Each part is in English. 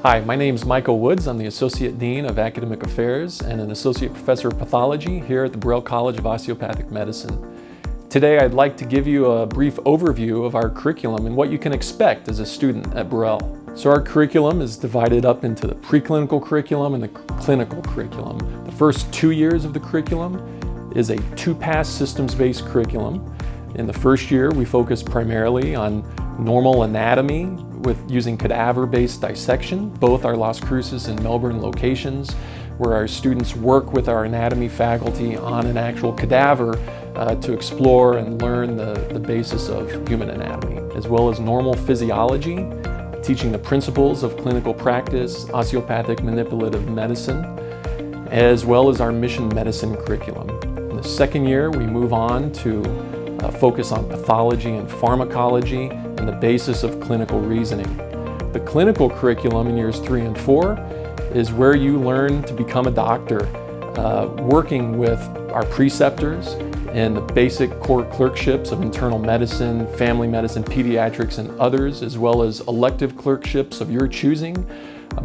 Hi, my name is Michael Woods. I'm the Associate Dean of Academic Affairs and an Associate Professor of Pathology here at the Burrell College of Osteopathic Medicine. Today I'd like to give you a brief overview of our curriculum and what you can expect as a student at Burrell. So our curriculum is divided up into the preclinical curriculum and the clinical curriculum. The first 2 years of the curriculum is a two-pass systems-based curriculum. In the first year we focus primarily on normal anatomy with using cadaver-based dissection, both our Las Cruces and Melbourne locations, where our students work with our anatomy faculty on an actual cadaver to explore and learn the basis of human anatomy, as well as normal physiology, teaching the principles of clinical practice, osteopathic manipulative medicine, as well as our mission medicine curriculum. In the second year, we move on to focus on pathology and pharmacology and the basis of clinical reasoning. The clinical curriculum in years 3 and 4 is where you learn to become a doctor, working with our preceptors in the basic core clerkships of internal medicine, family medicine, pediatrics, and others, as well as elective clerkships of your choosing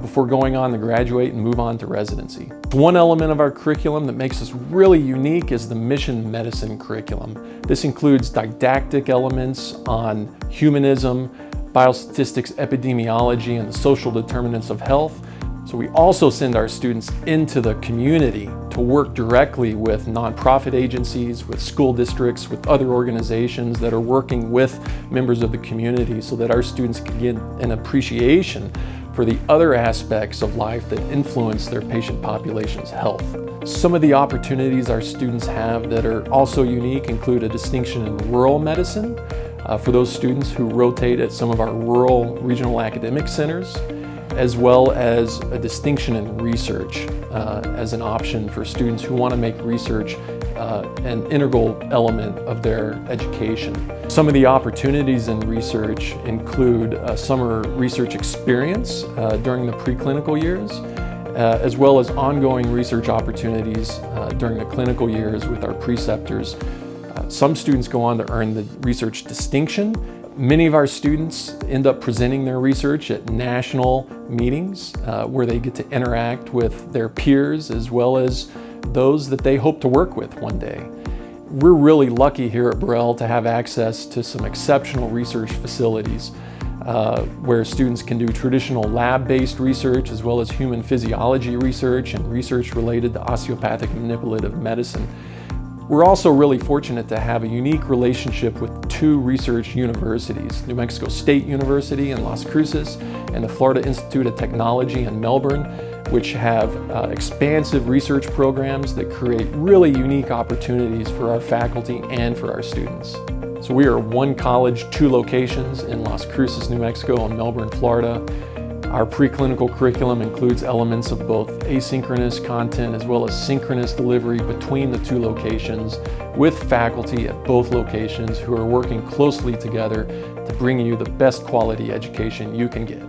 before going on to graduate and move on to residency. One element of our curriculum that makes us really unique is the mission medicine curriculum. This includes didactic elements on humanism, biostatistics, epidemiology, and the social determinants of health. So we also send our students into the community to work directly with nonprofit agencies, with school districts, with other organizations that are working with members of the community so that our students can get an appreciation for the other aspects of life that influence their patient population's health. Some of the opportunities our students have that are also unique include a distinction in rural medicine for those students who rotate at some of our rural regional academic centers, as well as a distinction in research as an option for students who want to make research an integral element of their education. Some of the opportunities in research include summer research experience during the preclinical years, as well as ongoing research opportunities during the clinical years with our preceptors. Some students go on to earn the research distinction. Many of our students end up presenting their research at national meetings where they get to interact with their peers as well as those that they hope to work with one day. We're really lucky here at Burrell to have access to some exceptional research facilities where students can do traditional lab-based research as well as human physiology research and research related to osteopathic manipulative medicine. We're also really fortunate to have a unique relationship with 2 research universities, New Mexico State University in Las Cruces and the Florida Institute of Technology in Melbourne, which have expansive research programs that create really unique opportunities for our faculty and for our students. So we are 1 college, 2 locations in Las Cruces, New Mexico and Melbourne, Florida. Our preclinical curriculum includes elements of both asynchronous content as well as synchronous delivery between the 2 locations with faculty at both locations who are working closely together to bring you the best quality education you can get.